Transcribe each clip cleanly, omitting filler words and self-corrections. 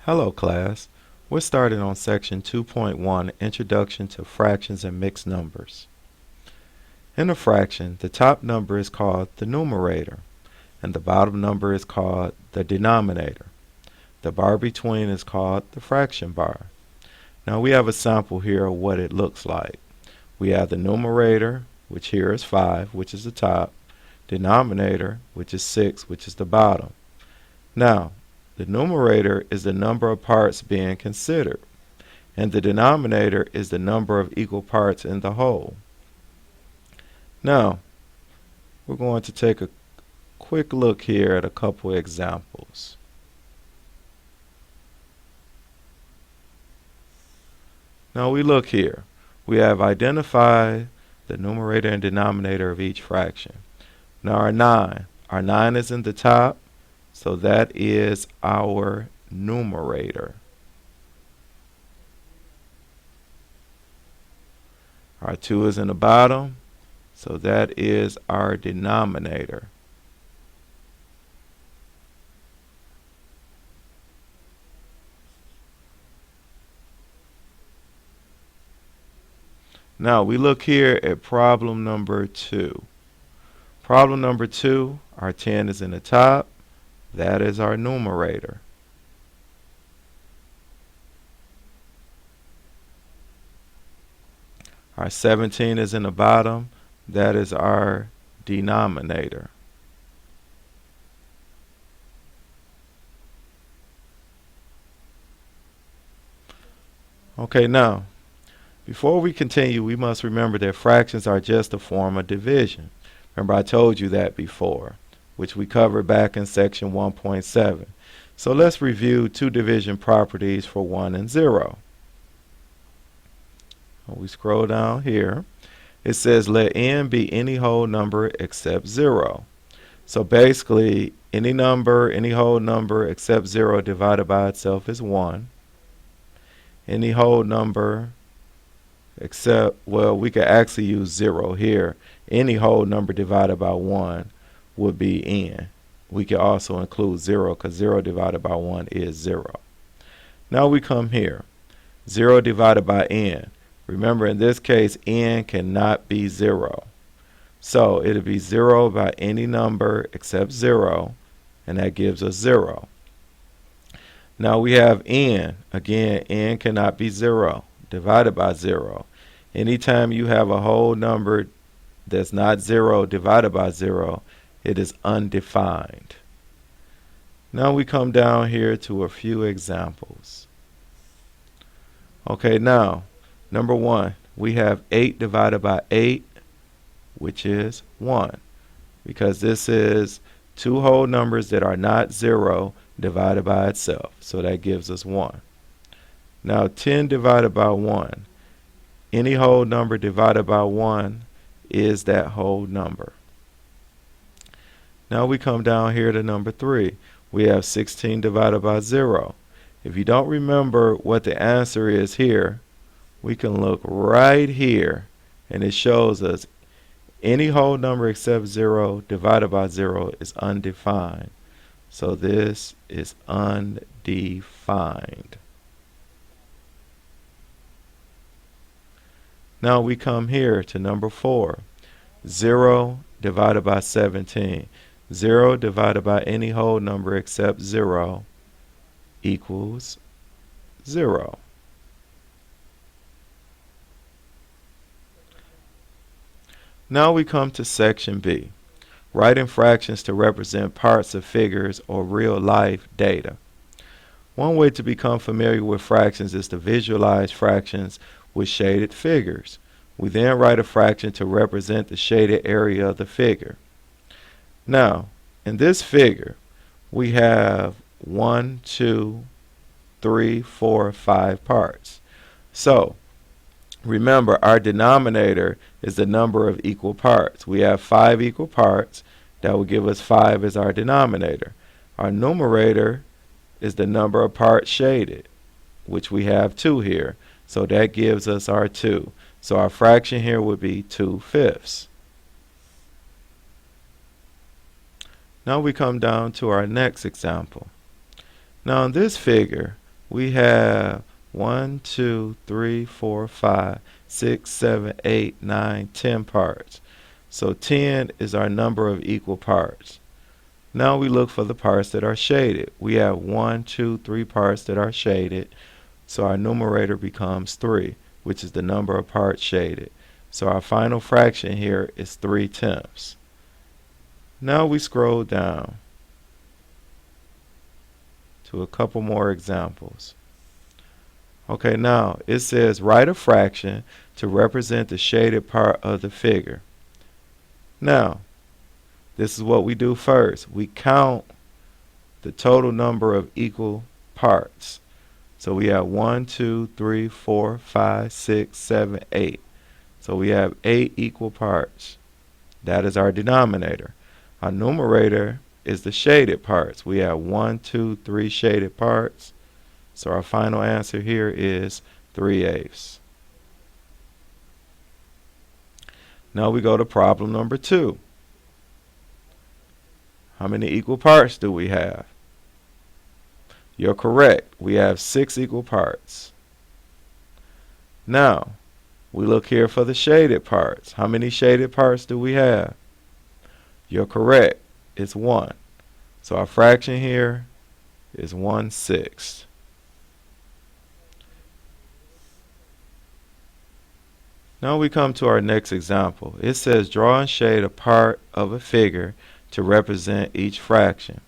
Hello class. We're starting on section 2.1, Introduction to Fractions and Mixed Numbers. In a fraction, the top number is called the numerator, and the bottom number is called the denominator. The bar between is called the fraction bar. Now we have a sample here of what it looks like. We have the numerator, which here is 5, which is the top, denominator, which is 6, which is the bottom. Now, the numerator is the number of parts being considered, and the denominator is the number of equal parts in the whole. Now, we're going to take a quick look here at a couple examples. Now we look here. We have identified the numerator and denominator of each fraction. Now our 9 is in the top, so that is our numerator. Our 2 is in the bottom, so that is our denominator. Now we look here at problem number 2. Problem number 2, our 10 is in the top, that is our numerator. Our 17 is in the bottom, that is our denominator. Okay, now, before we continue, we must remember that fractions are just a form of division. Remember, I told you that before, which we covered back in section 1.7. So let's review two division properties for 1 and 0. We scroll down here. It says let n be any whole number except 0. So basically, any number, any whole number except 0 divided by itself is 1. Any whole number except, well, we could actually use 0 here. Any whole number divided by 1 would be n. We can also include 0 because 0 divided by 1 is 0. Now we come here. 0 divided by n. Remember, in this case, n cannot be 0. So it'll be 0 by any number except 0, and that gives us 0. Now we have n. Again, n cannot be 0, divided by 0. Anytime you have a whole number that's not 0 divided by 0, it is undefined. Now we come down here to a few examples. Okay, now, number 1, we have 8 divided by 8, which is 1, because this is two whole numbers that are not 0 divided by itself, so that gives us 1. Now 10 divided by 1, any whole number divided by 1 is that whole number. Now we come down here to number 3. We have 16 divided by 0. If you don't remember what the answer is here, we can look right here, and it shows us any whole number except 0 divided by 0 is undefined. So this is undefined. Now we come here to number 4. 0 divided by 17. 0 divided by any whole number except 0 equals 0. Now we come to section B. Writing fractions to represent parts of figures or real life data. One way to become familiar with fractions is to visualize fractions with shaded figures. We then write a fraction to represent the shaded area of the figure. Now, in this figure, we have 1, 2, 3, 4, 5 parts. So, remember, our denominator is the number of equal parts. We have 5 equal parts. That will give us 5 as our denominator. Our numerator is the number of parts shaded, which we have 2 here. So that gives us our 2. So our fraction here would be 2/5. Now we come down to our next example. Now in this figure, we have 1, 2, 3, 4, 5, 6, 7, 8, 9, 10 parts. So 10 is our number of equal parts. Now we look for the parts that are shaded. We have 1, 2, 3 parts that are shaded. So our numerator becomes 3, which is the number of parts shaded. So our final fraction here is 3/10. Now we scroll down to a couple more examples. Okay, now it says write a fraction to represent the shaded part of the figure. Now, this is what we do first. We count the total number of equal parts. So we have 1, 2, 3, 4, 5, 6, 7, 8. So we have 8 equal parts. That is our denominator. Our numerator is the shaded parts. We have 1, 2, 3 shaded parts. So our final answer here is 3/8. Now we go to problem number 2. How many equal parts do we have? You're correct. We have 6 equal parts. Now, we look here for the shaded parts. How many shaded parts do we have? You're correct. It's 1. So our fraction here is 1/6. Now we come to our next example. It says draw and shade a part of a figure to represent each fraction.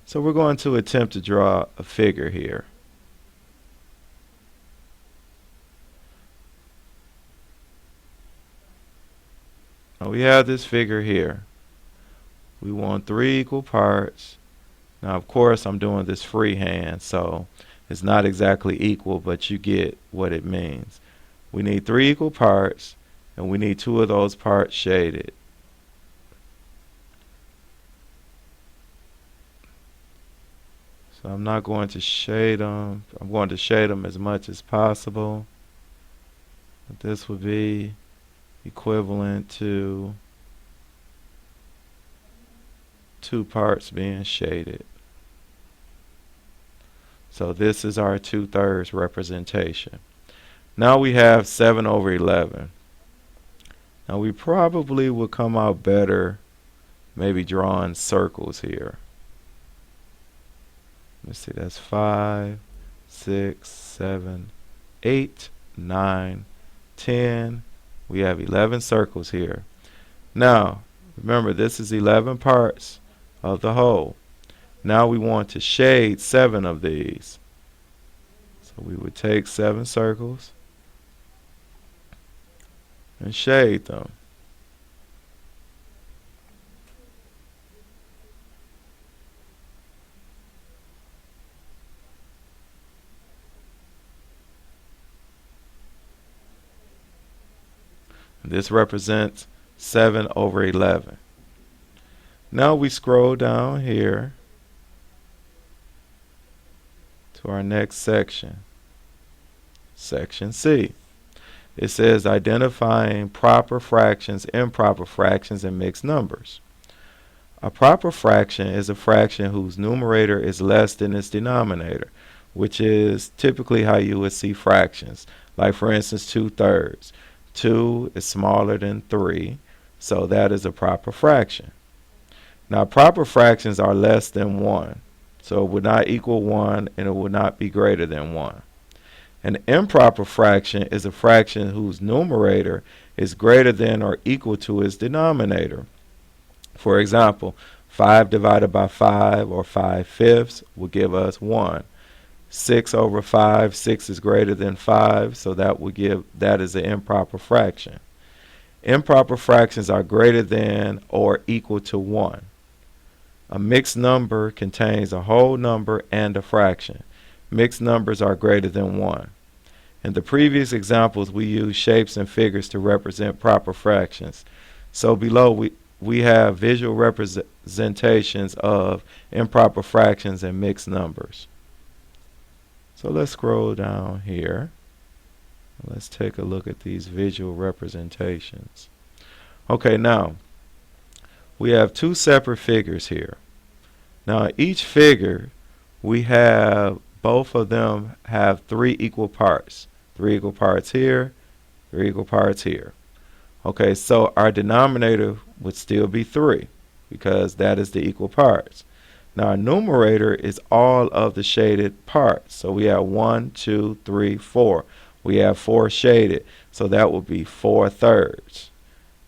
So we're going to attempt to draw a figure here. Now we have this figure here. We want 3 equal parts. Now of course I'm doing this freehand, so it's not exactly equal, but you get what it means. We need 3 equal parts, and we need 2 of those parts shaded. So I'm not going to shade them. I'm going to shade them as much as possible. But this would be equivalent to 2 parts being shaded. So this is our 2/3 representation. Now we have 7/11. Now we probably would come out better maybe drawing circles here. Let's see, that's 5, 6, 7, 8, 9, 10. We have 11 circles here. Now, remember, this is 11 parts of the whole. Now we want to shade 7 of these. So we would take 7 circles and shade them. This represents 7/11. Now we scroll down here to our next section, section C. It says identifying proper fractions, improper fractions, and mixed numbers. A proper fraction is a fraction whose numerator is less than its denominator, which is typically how you would see fractions. Like for instance, 2/3. 2 is smaller than 3, so that is a proper fraction. Now proper fractions are less than 1, so it would not equal 1 and it would not be greater than 1. An improper fraction is a fraction whose numerator is greater than or equal to its denominator. For example, 5 divided by 5 or 5/5 will give us 1. 6/5, 6 is greater than 5, so that is an improper fraction. Improper fractions are greater than or equal to 1. A mixed number contains a whole number and a fraction. Mixed numbers are greater than 1. In the previous examples, we used shapes and figures to represent proper fractions. So below we have visual representations of improper fractions and mixed numbers. So let's scroll down here. Let's take a look at these visual representations. Okay, now we have 2 separate figures here. Now each figure we have both of them have 3 equal parts. 3 equal parts here, 3 equal parts here. Okay, so our denominator would still be 3 because that is the equal parts. Now our numerator is all of the shaded parts. So we have 1, 2, 3, 4. We have 4 shaded, so that would be 4/3.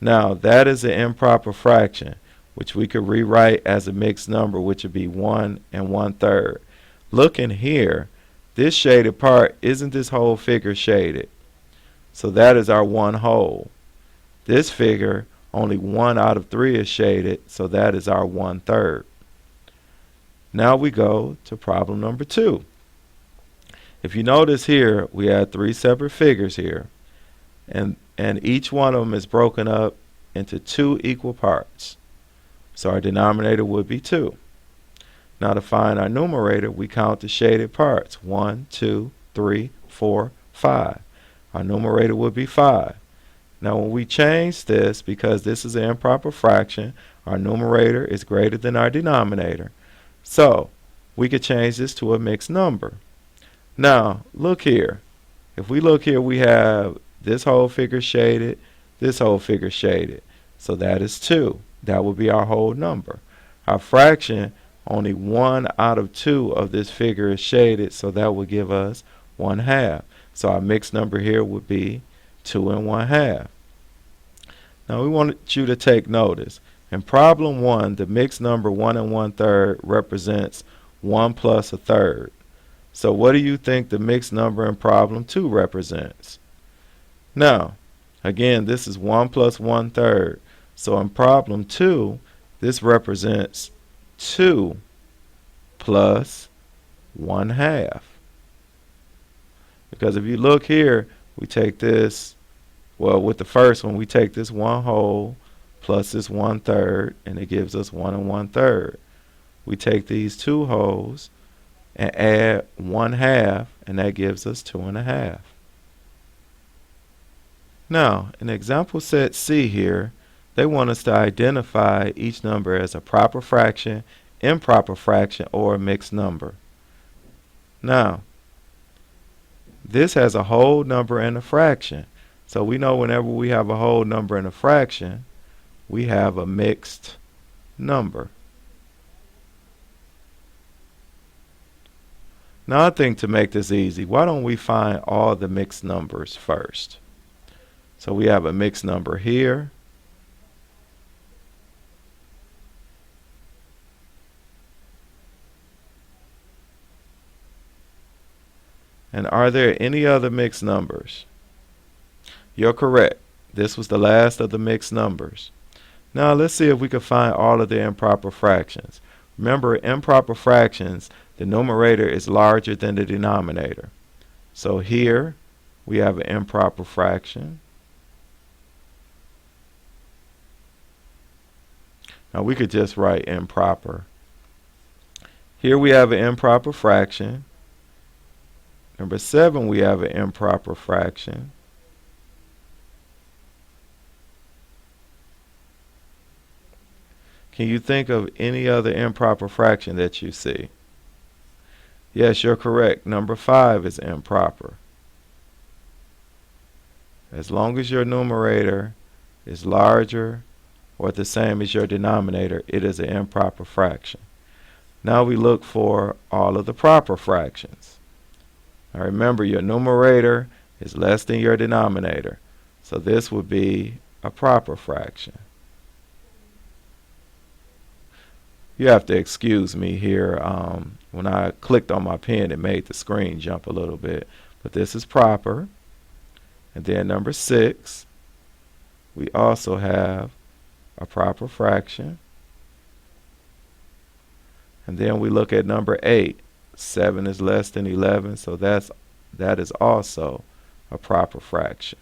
Now that is an improper fraction, which we could rewrite as a mixed number, which would be 1 and 1/3. Look in here, this shaded part, isn't this whole figure shaded? So that is our one whole. This figure, only 1 out of 3 is shaded, so that is our 1/3. Now we go to problem number 2. If you notice here, we have 3 separate figures here, and each one of them is broken up into 2 equal parts. So our denominator would be 2. Now to find our numerator, we count the shaded parts. 1, 2, 3, 4, 5. Our numerator would be 5. Now when we change this, because this is an improper fraction, our numerator is greater than our denominator. So we could change this to a mixed number. Now look here. If we look here, we have this whole figure shaded, this whole figure shaded. So that is 2. That would be our whole number. Our fraction, only 1 out of 2 of this figure is shaded, so that would give us 1/2. So our mixed number here would be 2 and 1/2. Now we want you to take notice. In problem 1, the mixed number 1 and 1/3 represents 1 plus 1/3. So what do you think the mixed number in problem 2 represents? Now, again, this is 1 plus 1/3. So in problem 2, this represents 2 plus 1/2. Because if you look here, we take this, well, with the first one, we take this 1 whole plus this 1/3, and it gives us 1 and 1/3. We take these 2 wholes and add 1/2, and that gives us 2 1/2. Now, in example set C here, they want us to identify each number as a proper fraction, improper fraction, or a mixed number. Now, this has a whole number and a fraction. So we know whenever we have a whole number and a fraction, we have a mixed number. Now I think to make this easy, why don't we find all the mixed numbers first? So we have a mixed number here. And are there any other mixed numbers? You're correct. This was the last of the mixed numbers. Now let's see if we can find all of the improper fractions. Remember, improper fractions, the numerator is larger than the denominator. So here we have an improper fraction. Now we could just write improper. Here we have an improper fraction. Number 7, we have an improper fraction. Can you think of any other improper fraction that you see? Yes, you're correct. Number 5 is improper. As long as your numerator is larger or the same as your denominator, it is an improper fraction. Now we look for all of the proper fractions. Now remember, your numerator is less than your denominator, so this would be a proper fraction. You have to excuse me here. When I clicked on my pen, it made the screen jump a little bit, but this is proper. And then number 6, we also have a proper fraction. And then we look at number 8. 7 is less than 11, so that is also a proper fraction.